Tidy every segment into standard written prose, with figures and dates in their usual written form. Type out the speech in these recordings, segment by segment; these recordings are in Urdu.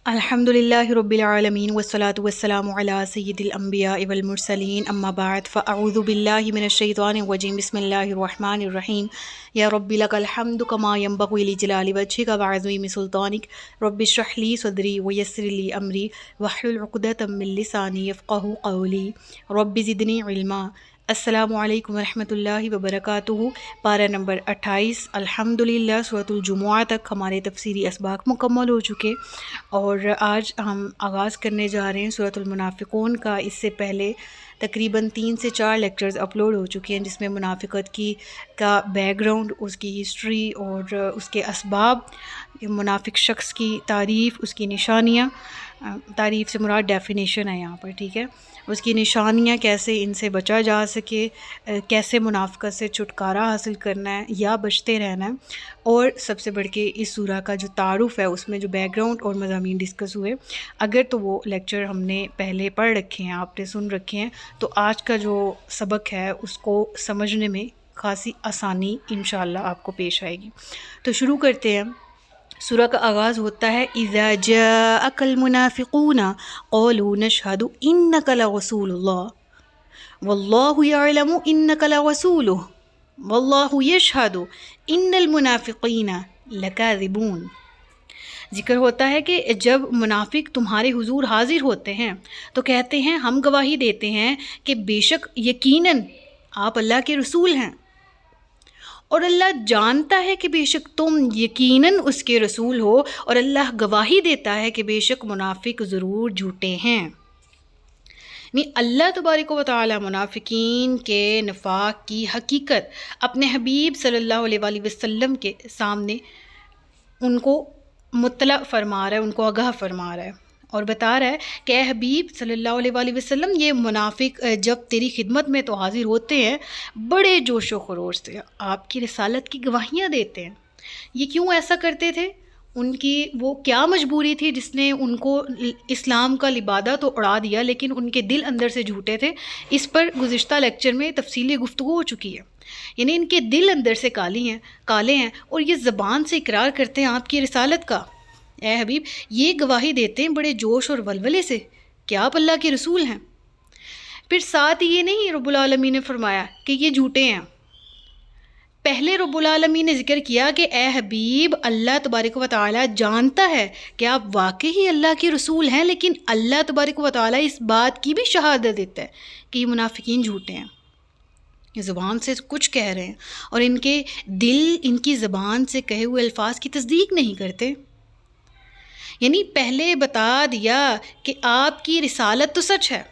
الحمدللہ رب العالمین والصلاة والسلام علی سید الانبیاء والمرسلین اما بعد فاعوذ باللہ من الشیطان الرجیم بسم اللہ الرحمن الرحیم یا رب لک الحمد کما ینبغی لجلال وجہک وعظیم سلطانک رب اشرح لی صدری ویسر لی امری واحلل عقدۃ من لسانی یفقہوا قولی رب زدنی علما۔ السلام علیکم ورحمۃ اللہ وبرکاتہ۔ پارہ نمبر 28 الحمدللہ سورۃ الجمعہ تک ہمارے تفسیری اسباق مکمل ہو چکے، اور آج ہم آغاز کرنے جا رہے ہیں سورۃ المنافقون کا۔ اس سے پہلے تقریباً 3 سے 4 لیکچرز اپلوڈ ہو چکے ہیں، جس میں منافقت کا بیک گراؤنڈ، اس کی ہسٹری اور اس کے اسباب، منافق شخص کی تعریف، اس کی نشانیاں، تعریف سے مراد ڈیفینیشن ہے یہاں پر، ٹھیک ہے، اس کی نشانیاں، کیسے ان سے بچا جا سکے، کیسے منافقت سے چھٹکارا حاصل کرنا ہے یا بچتے رہنا ہے، اور سب سے بڑھ کے اس سورہ کا جو تعارف ہے، اس میں جو بیک گراؤنڈ اور مضامین ڈسکس ہوئے، اگر تو وہ لیکچر ہم نے پہلے پڑھ رکھے ہیں، آپ نے سن رکھے ہیں، تو آج کا جو سبق ہے اس کو سمجھنے میں خاصی آسانی انشاءاللہ آپ کو پیش آئے گی۔ تو شروع کرتے ہیں۔ سورہ کا آغاز ہوتا ہے اذا جاءک المنافقون قالوا نشہد انک لرسول اللہ واللہ یعلم انک لرسولہ واللہ یشہد ان المنافقین لکاذبون۔ ذکر ہوتا ہے کہ جب منافق تمہارے حضور حاضر ہوتے ہیں تو کہتے ہیں ہم گواہی دیتے ہیں کہ بے شک یقیناً آپ اللہ کے رسول ہیں، اور اللہ جانتا ہے کہ بے شک تم یقیناً اس کے رسول ہو، اور اللہ گواہی دیتا ہے کہ بے شک منافق ضرور جھوٹے ہیں۔ یعنی اللہ تبارک و تعالی منافقین کے نفاق کی حقیقت اپنے حبیب صلی اللہ علیہ وآلہ وسلم کے سامنے ان کو مطلع فرما رہا ہے، ان کو آگاہ فرما رہا ہے، اور بتا رہا ہے کہ اے حبیب صلی اللہ علیہ وآلہ وسلم، یہ منافق جب تیری خدمت میں تو حاضر ہوتے ہیں بڑے جوش و خروش سے، آپ کی رسالت کی گواہیاں دیتے ہیں۔ یہ کیوں ایسا کرتے تھے؟ ان کی وہ کیا مجبوری تھی جس نے ان کو اسلام کا لبادہ تو اڑا دیا، لیکن ان کے دل اندر سے جھوٹے تھے؟ اس پر گزشتہ لیکچر میں تفصیلی گفتگو ہو چکی ہے۔ یعنی ان کے دل اندر سے کالے ہیں، اور یہ زبان سے اقرار کرتے ہیں آپ کی رسالت کا۔ اے حبیب، یہ گواہی دیتے ہیں بڑے جوش اور ولولے سے کہ آپ اللہ کے رسول ہیں۔ پھر ساتھ یہ نہیں رب العالمین نے فرمایا کہ یہ جھوٹے ہیں، پہلے رب العالمین نے ذکر کیا کہ اے حبیب، اللہ تبارک و تعالی جانتا ہے کہ آپ واقعی اللہ کے رسول ہیں، لیکن اللہ تبارک و تعالی اس بات کی بھی شہادت دیتا ہے کہ یہ منافقین جھوٹے ہیں۔ یہ زبان سے کچھ کہہ رہے ہیں اور ان کے دل ان کی زبان سے کہے ہوئے الفاظ کی تصدیق نہیں کرتے۔ یعنی پہلے بتا دیا کہ آپ کی رسالت تو سچ ہے،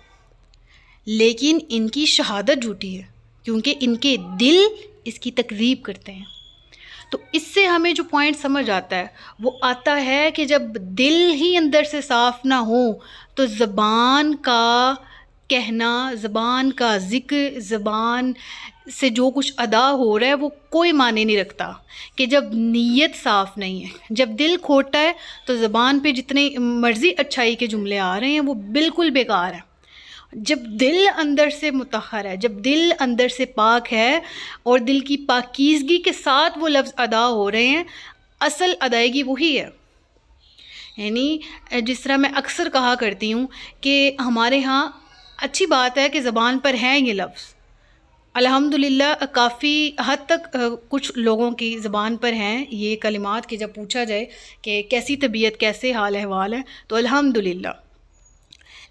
لیکن ان کی شہادت جھوٹی ہے، کیونکہ ان کے دل اس کی تکذیب کرتے ہیں۔ تو اس سے ہمیں جو پوائنٹ سمجھ آتا ہے وہ آتا ہے کہ جب دل ہی اندر سے صاف نہ ہو تو زبان کا کہنا، زبان کا ذکر، زبان سے جو کچھ ادا ہو رہا ہے وہ کوئی معنی نہیں رکھتا۔ کہ جب نیت صاف نہیں ہے، جب دل کھوٹا ہے، تو زبان پہ جتنے مرضی اچھائی کے جملے آ رہے ہیں وہ بالکل بیکار ہیں۔ جب دل اندر سے مطہر ہے، جب دل اندر سے پاک ہے اور دل کی پاکیزگی کے ساتھ وہ لفظ ادا ہو رہے ہیں، اصل ادائیگی وہی ہے۔ یعنی جس طرح میں اکثر کہا کرتی ہوں کہ ہمارے ہاں اچھی بات ہے کہ زبان پر ہیں یہ لفظ، الحمدللہ کافی حد تک کچھ لوگوں کی زبان پر ہیں یہ کلمات، کہ جب پوچھا جائے کہ کیسی طبیعت، کیسے حال احوال ہے، تو الحمدللہ۔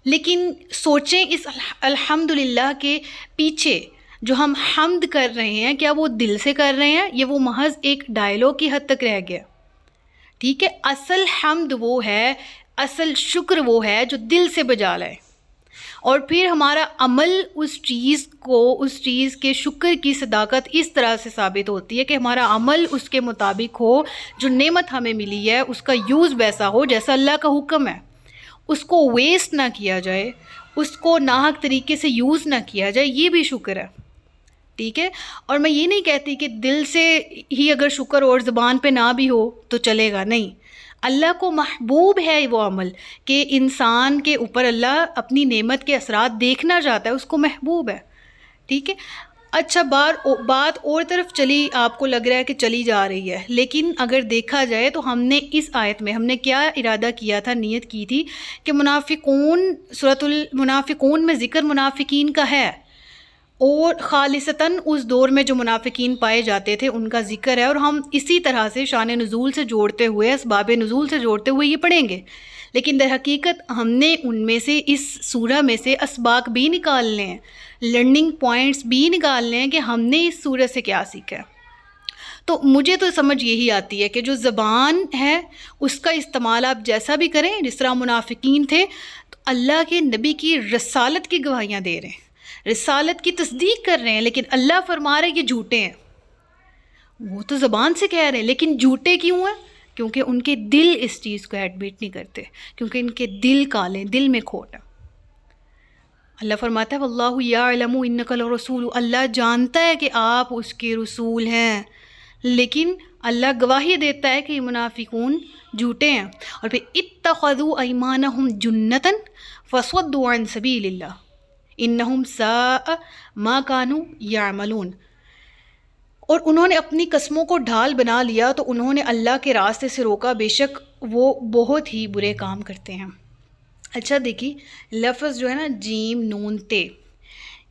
لیکن سوچیں اس الحمدللہ کے پیچھے جو ہم حمد کر رہے ہیں، کیا وہ دل سے کر رہے ہیں یا وہ محض ایک ڈائلاگ کی حد تک رہ گیا؟ ٹھیک ہے، اصل حمد وہ ہے، اصل شکر وہ ہے جو دل سے بجا لائے، اور پھر ہمارا عمل اس چیز کے شکر کی صداقت اس طرح سے ثابت ہوتی ہے کہ ہمارا عمل اس کے مطابق ہو، جو نعمت ہمیں ملی ہے اس کا یوز ویسا ہو جیسا اللہ کا حکم ہے، اس کو ویسٹ نہ کیا جائے، اس کو ناحق طریقے سے یوز نہ کیا جائے، یہ بھی شکر ہے۔ ٹھیک ہے، اور میں یہ نہیں کہتی کہ دل سے ہی اگر شکر اور زبان پہ نہ بھی ہو تو چلے گا، نہیں، اللہ کو محبوب ہے وہ عمل کہ انسان کے اوپر اللہ اپنی نعمت کے اثرات دیکھنا چاہتا ہے، اس کو محبوب ہے۔ ٹھیک ہے، اچھا بات اور طرف چلی، آپ کو لگ رہا ہے کہ چلی جا رہی ہے، لیکن اگر دیکھا جائے تو ہم نے اس آیت میں ہم نے کیا ارادہ کیا تھا، نیت کی تھی کہ منافقون، سورۃ المنافقون میں ذکر منافقین کا ہے، اور خالصتاً اس دور میں جو منافقین پائے جاتے تھے ان کا ذکر ہے، اور ہم اسی طرح سے شان نزول سے جوڑتے ہوئے، اسباب نزول سے جوڑتے ہوئے یہ پڑھیں گے، لیکن در حقیقت ہم نے ان میں سے اس سورہ میں سے اسباق بھی نکالنے ہیں، لرننگ پوائنٹس بھی نکالنے ہیں کہ ہم نے اس سورہ سے کیا سیکھا ہے۔ تو مجھے تو سمجھ یہی آتی ہے کہ جو زبان ہے اس کا استعمال آپ جیسا بھی کریں، جس طرح منافقین تھے تو اللہ کے نبی کی رسالت کی گواہیاں دے رہے ہیں، رسالت کی تصدیق کر رہے ہیں، لیکن اللہ فرما رہے ہیں یہ جھوٹے ہیں۔ وہ تو زبان سے کہہ رہے ہیں لیکن جھوٹے کیوں ہیں؟ کیونکہ ان کے دل اس چیز کو ایڈمٹ نہیں کرتے، کیونکہ ان کے دل کالے، دل میں کھوٹ ہے۔ اللہ فرماتا ہے واللہ یعلم انک لرسول، اللہ جانتا ہے کہ آپ اس کے رسول ہیں، لیکن اللہ گواہی دیتا ہے کہ یہ منافقون جھوٹے ہیں۔ اور پھر اتخذوا ایمانہم جنتا فصدوا عن سبیل اللہ انہم ساء ما کانوا یعملون، اور انہوں نے اپنی قسموں کو ڈھال بنا لیا تو انہوں نے اللہ کے راستے سے روکا، بے شک وہ بہت ہی برے کام کرتے ہیں۔ اچھا دیکھیے لفظ جو ہے نا جیم نون تے،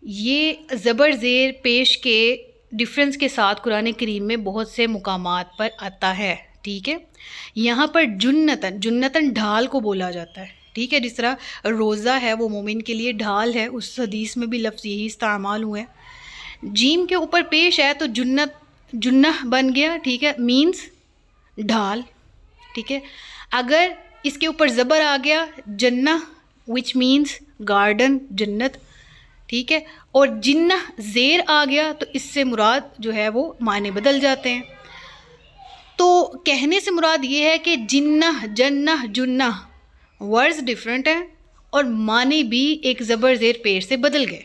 یہ زبر زیر پیش کے ڈفرنس کے ساتھ قرآن کریم میں بہت سے مقامات پر آتا ہے، ٹھیک ہے۔ یہاں پر جنتن، جنتن ڈھال کو بولا جاتا ہے، ٹھیک ہے، جس طرح روزہ ہے وہ مومن کے لیے ڈھال ہے، اس حدیث میں بھی لفظ یہی استعمال ہوئے ہیں۔ جیم کے اوپر پیش ہے تو جنت، جنہ بن گیا، ٹھیک ہے، مینز ڈھال، ٹھیک ہے۔ اگر اس کے اوپر زبر آ گیا جنہ وچ مینز گارڈن، جنت، ٹھیک ہے، اور جنہ زیر آ گیا تو اس سے مراد جو ہے وہ معنی بدل جاتے ہیں۔ تو کہنے سے مراد یہ ہے کہ جنہ، جنہ، جنہ ورڈز ڈفرینٹ ہیں اور معنی بھی ایک زبر زیر پیش سے بدل گئے،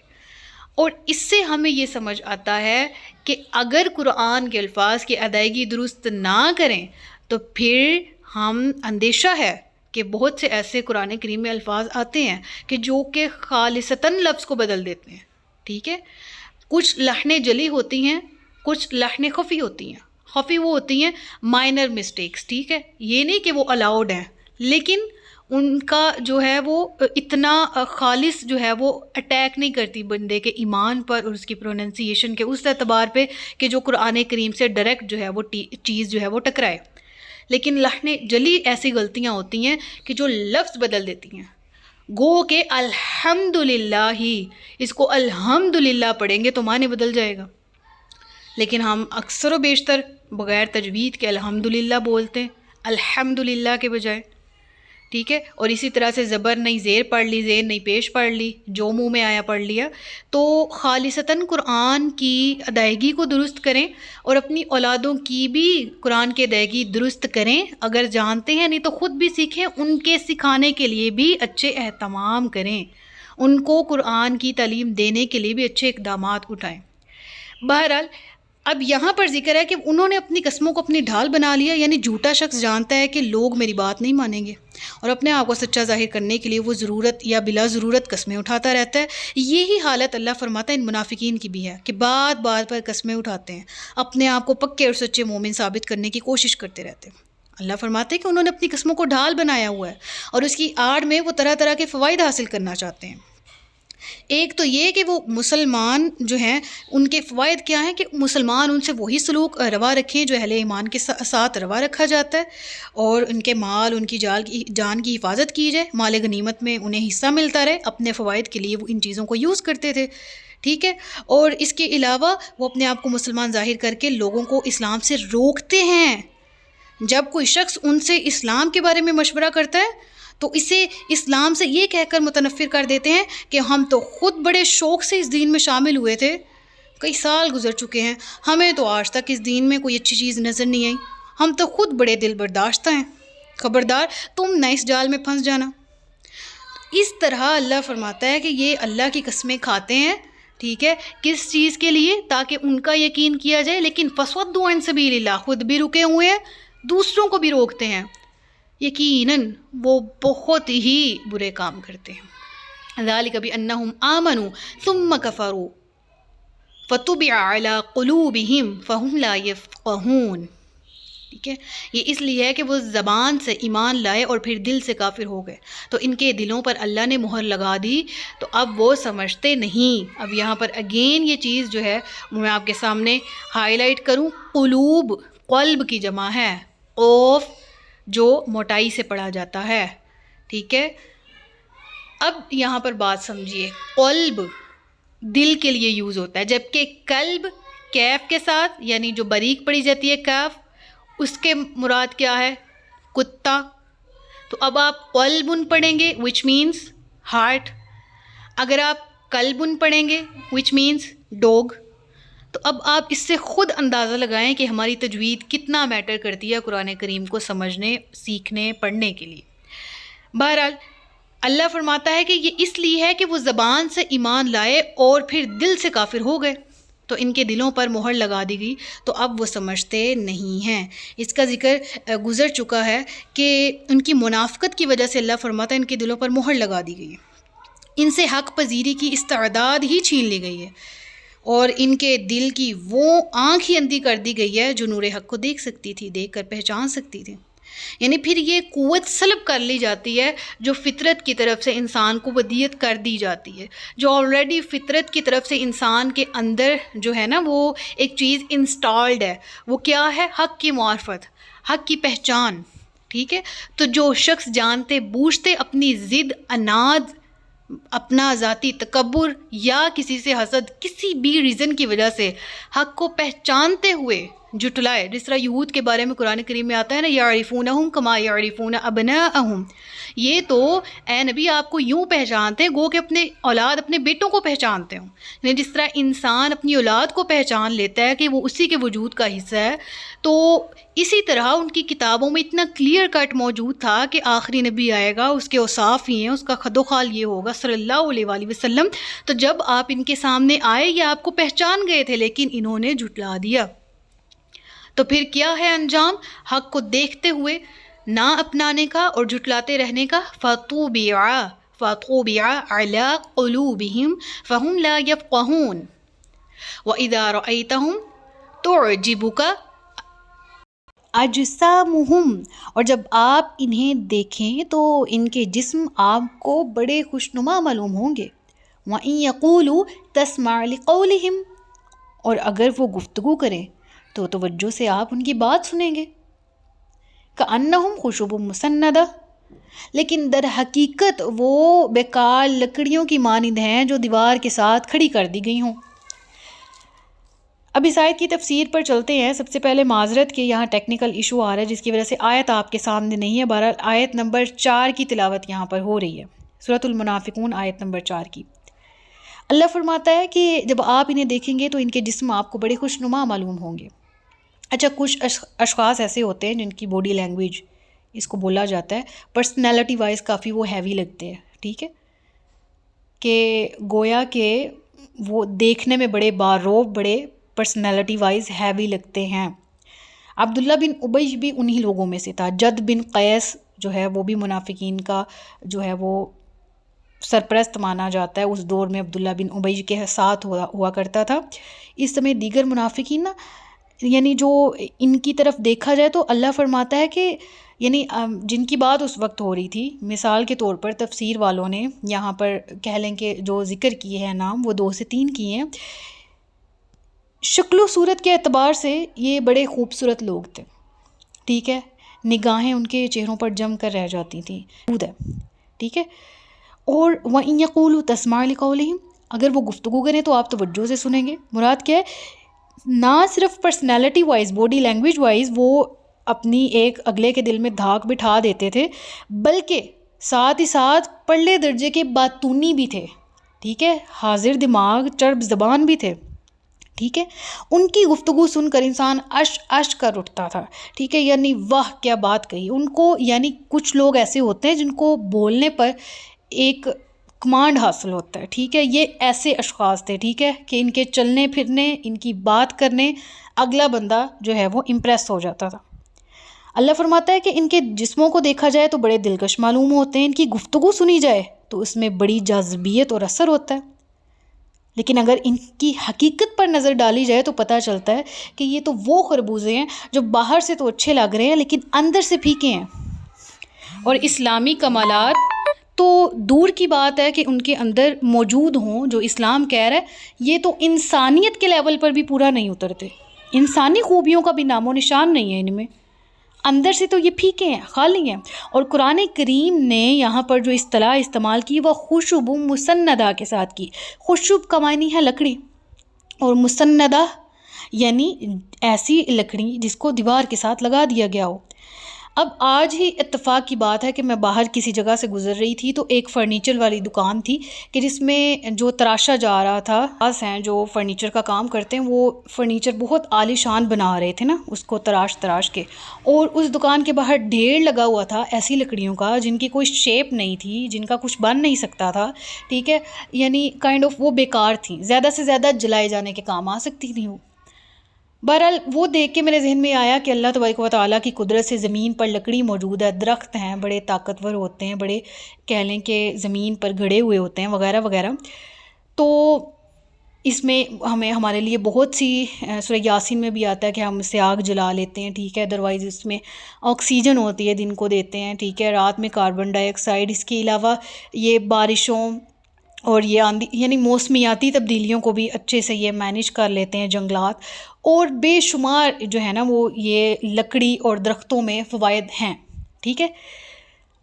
اور اس سے ہمیں یہ سمجھ آتا ہے کہ اگر قرآن کے الفاظ کی ادائیگی درست نہ کریں تو پھر ہم اندیشہ ہے کہ بہت سے ایسے قرآن کریم میں الفاظ آتے ہیں کہ جو کہ خالصتاً لفظ کو بدل دیتے ہیں، ٹھیک ہے۔ کچھ لحنیں جلی ہوتی ہیں، کچھ لحنیں خفی ہوتی ہیں، خفی وہ ہوتی ہیں مائنر مسٹیکس، ٹھیک ہے، یہ نہیں کہ وہ الاؤڈ ہیں، لیکن ان کا جو ہے وہ اتنا خالص جو ہے وہ اٹیک نہیں کرتی بندے کے ایمان پر اور اس کی پروننسیشن کے اس اعتبار پہ کہ جو قرآن کریم سے ڈائریکٹ جو ہے وہ چیز جو ہے وہ ٹکرائے، لیکن لحن جلی ایسی غلطیاں ہوتی ہیں کہ جو لفظ بدل دیتی ہیں۔ گو کہ الحمدللہ ہی، اس کو الحمدللہ پڑھیں گے تو معنی بدل جائے گا، لیکن ہم اکثر و بیشتر بغیر تجوید کے الحمدللہ بولتے ہیں الحمدللہ کے بجائے، ٹھیک ہے۔ اور اسی طرح سے زبر نہیں زیر پڑھ لی، زیر نہیں پیش پڑھ لی، جو منہ میں آیا پڑھ لیا۔ تو خالصتاً قرآن کی ادائیگی کو درست کریں اور اپنی اولادوں کی بھی قرآن کی ادائیگی درست کریں، اگر جانتے ہیں نہیں تو خود بھی سیکھیں، ان کے سکھانے کے لیے بھی اچھے اہتمام کریں، ان کو قرآن کی تعلیم دینے کے لیے بھی اچھے اقدامات اٹھائیں۔ بہرحال اب یہاں پر ذکر ہے کہ انہوں نے اپنی قسموں کو اپنی ڈھال بنا لیا، یعنی جھوٹا شخص جانتا ہے کہ لوگ میری بات نہیں مانیں گے اور اپنے آپ کو سچا ظاہر کرنے کے لیے وہ ضرورت یا بلا ضرورت قسمیں اٹھاتا رہتا ہے۔ یہی حالت اللہ فرماتا ہے ان منافقین کی بھی ہے کہ بات بات پر قسمیں اٹھاتے ہیں، اپنے آپ کو پکے اور سچے مومن ثابت کرنے کی کوشش کرتے رہتے ہیں۔ اللہ فرماتے ہیں کہ انہوں نے اپنی قسموں کو ڈھال بنایا ہوا ہے اور اس کی آڑ میں وہ طرح طرح کے فوائد حاصل کرنا چاہتے ہیں۔ ایک تو یہ کہ وہ مسلمان جو ہیں ان کے فوائد کیا ہیں کہ مسلمان ان سے وہی سلوک روا رکھیں جو اہل ایمان کے ساتھ روا رکھا جاتا ہے، اور ان کے مال، ان کی جان کی حفاظت کی جائے، مال غنیمت میں انہیں حصہ ملتا رہے، اپنے فوائد کے لیے وہ ان چیزوں کو یوز کرتے تھے، ٹھیک ہے۔ اور اس کے علاوہ وہ اپنے آپ کو مسلمان ظاہر کر کے لوگوں کو اسلام سے روکتے ہیں۔ جب کوئی شخص ان سے اسلام کے بارے میں مشورہ کرتا ہے تو اسے اسلام سے یہ کہہ کر متنفر کر دیتے ہیں کہ ہم تو خود بڑے شوق سے اس دین میں شامل ہوئے تھے، کئی سال گزر چکے ہیں، ہمیں تو آج تک اس دین میں کوئی اچھی چیز نظر نہیں آئی، ہم تو خود بڑے دل برداشتہ ہیں، خبردار تم نہ اس جال میں پھنس جانا۔ اس طرح اللہ فرماتا ہے کہ یہ اللہ کی قسمیں کھاتے ہیں، ٹھیک ہے، کس چیز کے لیے؟ تاکہ ان کا یقین کیا جائے، لیکن فصدوا عن سبیل اللہ، خود بھی رکے ہوئے ہیں، دوسروں کو بھی روکتے ہیں، یقیناً وہ بہت ہی برے کام کرتے ہیں۔ ذالک بانہم آمنوا ثم کفروا، فَطُبِعَ عَلَىٰ قُلُوبِهِمْ فَهُمْ لَا يَفْقَهُونَ. ٹھیک ہے، یہ اس لیے ہے کہ وہ زبان سے ایمان لائے اور پھر دل سے کافر ہو گئے، تو ان کے دلوں پر اللہ نے مہر لگا دی، تو اب وہ سمجھتے نہیں. اب یہاں پر اگین یہ چیز جو ہے میں آپ کے سامنے ہائی لائٹ کروں. قلوب قلب کی جمع ہے، قوف جو موٹائی سے پڑھا جاتا ہے. ٹھیک ہے، اب یہاں پر بات سمجھیے، قلب دل کے لیے یوز ہوتا ہے، جبکہ قلب کیف کے ساتھ یعنی جو باریک پڑھی جاتی ہے کیف، اس کے مراد کیا ہے؟ کتا. تو اب آپ قلبن پڑھیں گے وچ مینس ہارٹ، اگر آپ قلبن پڑھیں گے وچ مینس ڈوگ. تو اب آپ اس سے خود اندازہ لگائیں کہ ہماری تجوید کتنا میٹر کرتی ہے قرآن کریم کو سمجھنے، سیکھنے، پڑھنے کے لیے. بہرحال اللہ فرماتا ہے کہ یہ اس لیے ہے کہ وہ زبان سے ایمان لائے اور پھر دل سے کافر ہو گئے، تو ان کے دلوں پر مہر لگا دی گئی، تو اب وہ سمجھتے نہیں ہیں. اس کا ذکر گزر چکا ہے کہ ان کی منافقت کی وجہ سے اللہ فرماتا ہے ان کے دلوں پر مہر لگا دی گئی ہے، ان سے حق پذیری کی استعداد ہی چھین لی گئی ہے، اور ان کے دل کی وہ آنکھ ہی اندھی کر دی گئی ہے جو نور حق کو دیکھ سکتی تھی، دیکھ کر پہچان سکتی تھی. یعنی پھر یہ قوت سلب کر لی جاتی ہے جو فطرت کی طرف سے انسان کو ودیت کر دی جاتی ہے، جو آلریڈی فطرت کی طرف سے انسان کے اندر جو ہے نا وہ ایک چیز انسٹالڈ ہے. وہ کیا ہے؟ حق کی معرفت، حق کی پہچان. ٹھیک ہے، تو جو شخص جانتے بوجھتے اپنی ضد، اناد، اپنا ذاتی تکبر یا کسی سے حسد، کسی بھی ریزن کی وجہ سے حق کو پہچانتے ہوئے جھٹلائے، جس طرح یہود کے بارے میں قرآن کریم میں آتا ہے نا، یعرفونہم کما یعرفون ابناءہم. یہ تو اے نبی آپ کو یوں پہچانتے ہیں گو کہ اپنے اولاد، اپنے بیٹوں کو پہچانتے ہوں. یعنی جس طرح انسان اپنی اولاد کو پہچان لیتا ہے کہ وہ اسی کے وجود کا حصہ ہے، تو اسی طرح ان کی کتابوں میں اتنا کلیئر کٹ موجود تھا کہ آخری نبی آئے گا، اس کے اوصاف ہی ہیں، اس کا خد و خال یہ ہوگا صلی اللہ علیہ وآلہ وسلم. تو جب آپ ان کے سامنے آئے یہ آپ کو پہچان گئے تھے، لیکن انہوں نے جھٹلا دیا. تو پھر کیا ہے انجام؟ حق کو دیکھتے ہوئے نہ اپنانے کا اور جھٹلاتے رہنے کا. فَطُبِعَ عَلَىٰ قُلُوبِهِمْ فَهُمْ لَا يَفْقَهُونَ وَإِذَا رَأَيْتَهُمْ تُعْجِبُكَ أَجْسَامُهُمْ. اور جب آپ انہیں دیکھیں تو ان کے جسم آپ کو بڑے خوشنما معلوم ہوں گے. وَإِن يَقُولُوا تَسْمَعْ لِقَوْلِهِمْ. اور اگر وہ گفتگو کریں تو توجہ سے آپ ان کی بات سنیں گے. کأنہم خشب مسندہ. لیکن در حقیقت وہ بیکار لکڑیوں کی مانند ہیں جو دیوار کے ساتھ کھڑی کر دی گئی ہوں. اب اس آیت کی تفسیر پر چلتے ہیں. سب سے پہلے معذرت کہ یہاں ٹیکنیکل ایشو آ رہا ہے جس کی وجہ سے آیت آپ کے سامنے نہیں ہے. بہرحال آیت نمبر 4 کی تلاوت یہاں پر ہو رہی ہے، سورۃ المنافقون آیت نمبر 4 کی. اللہ فرماتا ہے کہ جب آپ انہیں دیکھیں گے تو ان کے جسم آپ کو بڑے خوشنما معلوم ہوں گے. اچھا، کچھ اشخاص ایسے ہوتے ہیں جن کی باڈی لینگویج، اس کو بولا جاتا ہے پرسنالٹی وائز کافی وہ ہیوی لگتے ہیں. ٹھیک ہے، کہ گویا کہ وہ دیکھنے میں بڑے باروب، بڑے پرسنالٹی وائز ہیوی لگتے ہیں. عبداللہ بن ابی بھی انہی لوگوں میں سے تھا. جد بن قیس جو ہے وہ بھی منافقین کا جو ہے وہ سرپرست مانا جاتا ہے. اس دور میں عبداللہ بن ابی کے ساتھ ہوا کرتا تھا. اس سمے دیگر منافقین نا، یعنی جو ان کی طرف دیکھا جائے تو اللہ فرماتا ہے کہ یعنی جن کی بات اس وقت ہو رہی تھی، مثال کے طور پر تفسیر والوں نے یہاں پر کہہ لیں کہ جو ذکر کیے ہیں نام وہ 2 سے 3 کیے ہیں. شکل و صورت کے اعتبار سے یہ بڑے خوبصورت لوگ تھے. ٹھیک ہے، نگاہیں ان کے چہروں پر جم کر رہ جاتی تھیں. ٹھیک ہے، اور وَإِن يَقُولُوا تَسْمَعْ لِقَوْلِهِمْ. اگر وہ گفتگو کریں تو آپ توجہ سے سنیں گے. مراد کیا ہے؟ نہ صرف personality wise, body language wise وہ اپنی ایک اگلے کے دل میں دھاک بٹھا دیتے تھے، بلکہ ساتھ ہی ساتھ پرلے درجے کے باتونی بھی تھے. ٹھیک ہے، حاضر دماغ، چرب زبان بھی تھے. ٹھیک ہے، ان کی گفتگو سن کر انسان اش کر اٹھتا تھا. ٹھیک ہے، یعنی واہ کیا بات کہی. ان کو یعنی کچھ لوگ ایسے ہوتے ہیں جن کو بولنے پر ایک کمانڈ حاصل ہوتا ہے. ٹھیک ہے، یہ ایسے اشخاص تھے. ٹھیک ہے، کہ ان کے چلنے پھرنے، ان کی بات کرنے اگلا بندہ جو ہے وہ امپریس ہو جاتا تھا. اللہ فرماتا ہے کہ ان کے جسموں کو دیکھا جائے تو بڑے دلکش معلوم ہوتے ہیں، ان کی گفتگو سنی جائے تو اس میں بڑی جاذبیت اور اثر ہوتا ہے. لیکن اگر ان کی حقیقت پر نظر ڈالی جائے تو پتہ چلتا ہے کہ یہ تو وہ خربوزے ہیں جو باہر سے تو اچھے لگ رہے ہیں لیکن اندر سے پھیکے ہیں. اور اسلامی کمالات تو دور کی بات ہے کہ ان کے اندر موجود ہوں، جو اسلام کہہ رہا ہے یہ تو انسانیت کے لیول پر بھی پورا نہیں اترتے. انسانی خوبیوں کا بھی نام و نشان نہیں ہے ان میں، اندر سے تو یہ پھیکے ہیں، خالی ہیں. اور قرآن کریم نے یہاں پر جو اصطلاح استعمال کی وہ خشب مسندہ کے ساتھ کی. خشب کا معنی ہے لکڑی، اور مسندہ یعنی ایسی لکڑی جس کو دیوار کے ساتھ لگا دیا گیا ہو. اب آج ہی اتفاق کی بات ہے کہ میں باہر کسی جگہ سے گزر رہی تھی تو ایک فرنیچر والی دکان تھی کہ جس میں جو تراشا جا رہا تھا، خاص ہیں جو فرنیچر کا کام کرتے ہیں، وہ فرنیچر بہت عالی شان بنا رہے تھے نا اس کو تراش کے، اور اس دکان کے باہر ڈھیر لگا ہوا تھا ایسی لکڑیوں کا جن کی کوئی شیپ نہیں تھی، جن کا کچھ بن نہیں سکتا تھا. ٹھیک ہے، یعنی کائنڈ آف وہ بیکار تھیں، زیادہ سے زیادہ جلائے جانے کے کام آ سکتی تھیں وہ. بہرحال وہ دیکھ کے میرے ذہن میں آیا کہ اللہ تبارک و تعالیٰ کی قدرت سے زمین پر لکڑی موجود ہے، درخت ہیں بڑے طاقتور ہوتے ہیں، بڑے کہہ لیں کہ زمین پر گھڑے ہوئے ہوتے ہیں وغیرہ وغیرہ. تو اس میں ہمارے لیے بہت سی سورہ یاسین میں بھی آتا ہے کہ ہم اس سے آگ جلا لیتے ہیں. ٹھیک ہے، ادروائز اس میں آکسیجن ہوتی ہے، دن کو دیتے ہیں. ٹھیک ہے، رات میں کاربن ڈائی آکسائڈ. اس کے علاوہ یہ بارشوں اور یہ آندھی یعنی موسمیاتی تبدیلیوں کو بھی اچھے سے یہ مینیج کر لیتے ہیں جنگلات. اور بے شمار جو ہے نا وہ یہ لکڑی اور درختوں میں فوائد ہیں. ٹھیک ہے،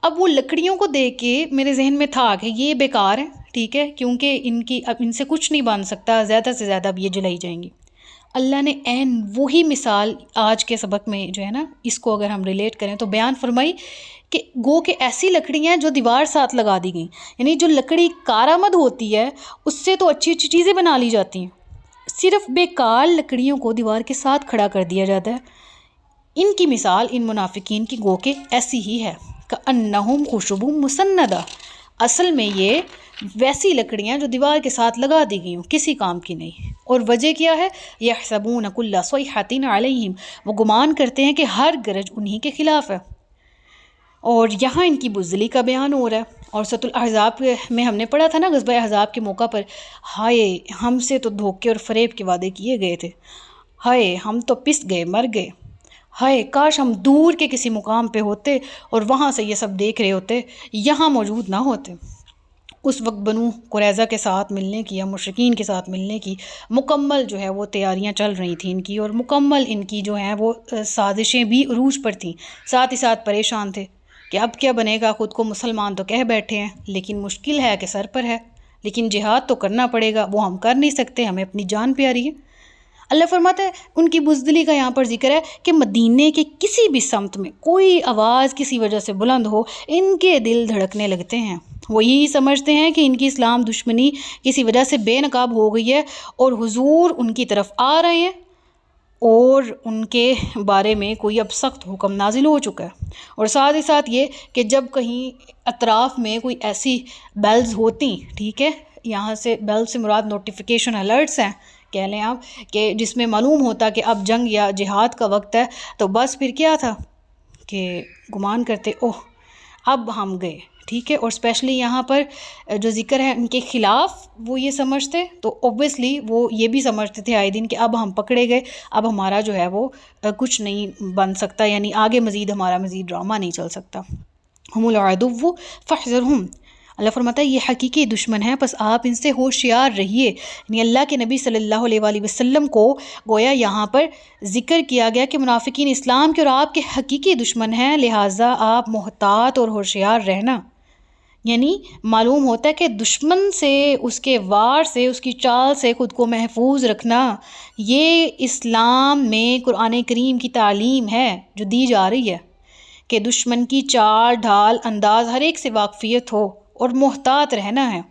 اب وہ لکڑیوں کو دیکھ کے میرے ذہن میں تھا کہ یہ بیکار ہیں. ٹھیک ہے، کیونکہ اب ان سے کچھ نہیں بن سکتا، زیادہ سے زیادہ اب یہ جلائی جائیں گی. اللہ نے عین وہی مثال آج کے سبق میں جو ہے نا اس کو اگر ہم ریلیٹ کریں تو بیان فرمائی کہ گو کہ ایسی لکڑیاں جو دیوار ساتھ لگا دی گئیں، یعنی جو لکڑی کارآمد ہوتی ہے اس سے تو اچھی اچھی چیزیں بنا لی جاتی ہیں، صرف بیکار لکڑیوں کو دیوار کے ساتھ کھڑا کر دیا جاتا ہے. ان کی مثال ان منافقین کی گو کہ ایسی ہی ہے، کأنہم خشب مسندہ. اصل میں یہ ویسی لکڑیاں جو دیوار کے ساتھ لگا دی گئی ہوں، کسی کام کی نہیں. اور وجہ کیا ہے؟ یحسبون کل صیحۃ علیہم، وہ گمان کرتے ہیں کہ ہر گرج انہی کے خلاف ہے. اور یہاں ان کی بزدلی کا بیان ہو رہا ہے. اور سورۃ الاحزاب میں ہم نے پڑھا تھا نا غزوہ احزاب کے موقع پر، ہائے ہم سے تو دھوکے اور فریب کے وعدے کیے گئے تھے، ہائے ہم تو پس گئے، مر گئے، ہائے کاش ہم دور کے کسی مقام پہ ہوتے اور وہاں سے یہ سب دیکھ رہے ہوتے، یہاں موجود نہ ہوتے. اس وقت بنو قریظہ کے ساتھ ملنے کی یا مشرکین کے ساتھ ملنے کی مکمل جو ہے وہ تیاریاں چل رہی تھیں ان کی، اور مکمل ان کی جو ہیں وہ سازشیں بھی عروج پر تھیں. ساتھ ہی ساتھ پریشان تھے کہ اب کیا بنے گا. خود کو مسلمان تو کہہ بیٹھے ہیں لیکن مشکل ہے کہ سر پر ہے، لیکن جہاد تو کرنا پڑے گا، وہ ہم کر نہیں سکتے، ہمیں اپنی جان پیاری ہے. اللہ فرماتا ہے ان کی بزدلی کا یہاں پر ذکر ہے کہ مدینے کے کسی بھی سمت میں کوئی آواز کسی وجہ سے بلند ہو، ان کے دل دھڑکنے لگتے ہیں. وہ یہی سمجھتے ہیں کہ ان کی اسلام دشمنی کسی وجہ سے بے نقاب ہو گئی ہے اور حضور ان کی طرف آ رہے ہیں اور ان کے بارے میں کوئی اب سخت حکم نازل ہو چکا ہے. اور ساتھ ہی ساتھ یہ کہ جب کہیں اطراف میں کوئی ایسی بیلز ہوتی، ٹھیک ہے، یہاں سے بیل سے مراد نوٹیفیکیشن الرٹس ہیں کہہ لیں آپ، کہ جس میں معلوم ہوتا کہ اب جنگ یا جہاد کا وقت ہے، تو بس پھر کیا تھا کہ گمان کرتے اوہ اب ہم گئے. ٹھیک ہے، اور اسپیشلی یہاں پر جو ذکر ہے ان کے خلاف وہ یہ سمجھتے، تو اوبویسلی وہ یہ بھی سمجھتے تھے آئے دن کہ اب ہم پکڑے گئے، اب ہمارا جو ہے وہ کچھ نہیں بن سکتا، یعنی آگے ہمارا مزید ڈرامہ نہیں چل سکتا. ہم العدو فاحذرہم، اللہ فرماتا ہے یہ حقیقی دشمن ہے، پس آپ ان سے ہوشیار رہیے. یعنی اللہ کے نبی صلی اللہ علیہ وآلہ وسلم کو گویا یہاں پر ذکر کیا گیا کہ منافقین اسلام کے اور آپ کے حقیقی دشمن ہیں، لہٰذا آپ محتاط اور ہوشیار رہنا. یعنی معلوم ہوتا ہے کہ دشمن سے، اس کے وار سے، اس کی چال سے خود کو محفوظ رکھنا یہ اسلام میں قرآن کریم کی تعلیم ہے جو دی جا رہی ہے کہ دشمن کی چال ڈھال انداز ہر ایک سے واقفیت ہو اور محتاط رہنا ہے.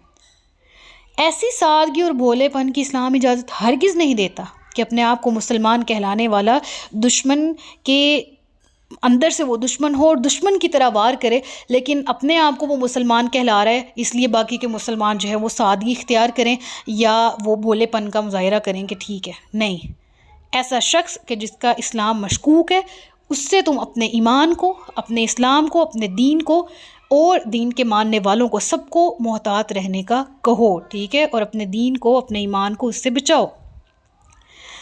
ایسی سادگی اور بھولے پن کی اسلام اجازت ہرگز نہیں دیتا کہ اپنے آپ کو مسلمان کہلانے والا دشمن کے اندر سے وہ دشمن ہو اور دشمن کی طرح وار کرے، لیکن اپنے آپ کو وہ مسلمان کہلا رہا ہے اس لیے باقی کے مسلمان جو ہے وہ سادگی اختیار کریں یا وہ بھولے پن کا مظاہرہ کریں کہ ٹھیک ہے. نہیں، ایسا شخص کہ جس کا اسلام مشکوک ہے اس سے تم اپنے ایمان کو، اپنے اسلام کو، اپنے دین کو اور دین کے ماننے والوں کو سب کو محتاط رہنے کا کہو، ٹھیک ہے، اور اپنے دین کو، اپنے ایمان کو اس سے بچاؤ۔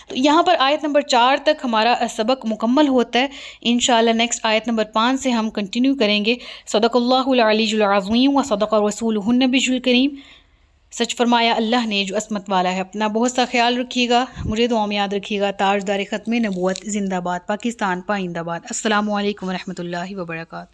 تو یہاں پر آیت نمبر 4 تک ہمارا سبق مکمل ہوتا ہے۔ انشاءاللہ نیکسٹ آیت نمبر 5 سے ہم کنٹینیو کریں گے۔ صدق اللہ العلی العظیم و صدق رسولہ النبی الکریم۔ سچ فرمایا اللہ نے جو عصمت والا ہے۔ اپنا بہت سا خیال رکھیے گا، مجھے دعا میں یاد رکھیے گا۔ تاجدار ختم نبوت زندہ باد، پاکستان پائندہ باد۔ السلام علیکم ورحمۃ اللہ وبرکاتہ۔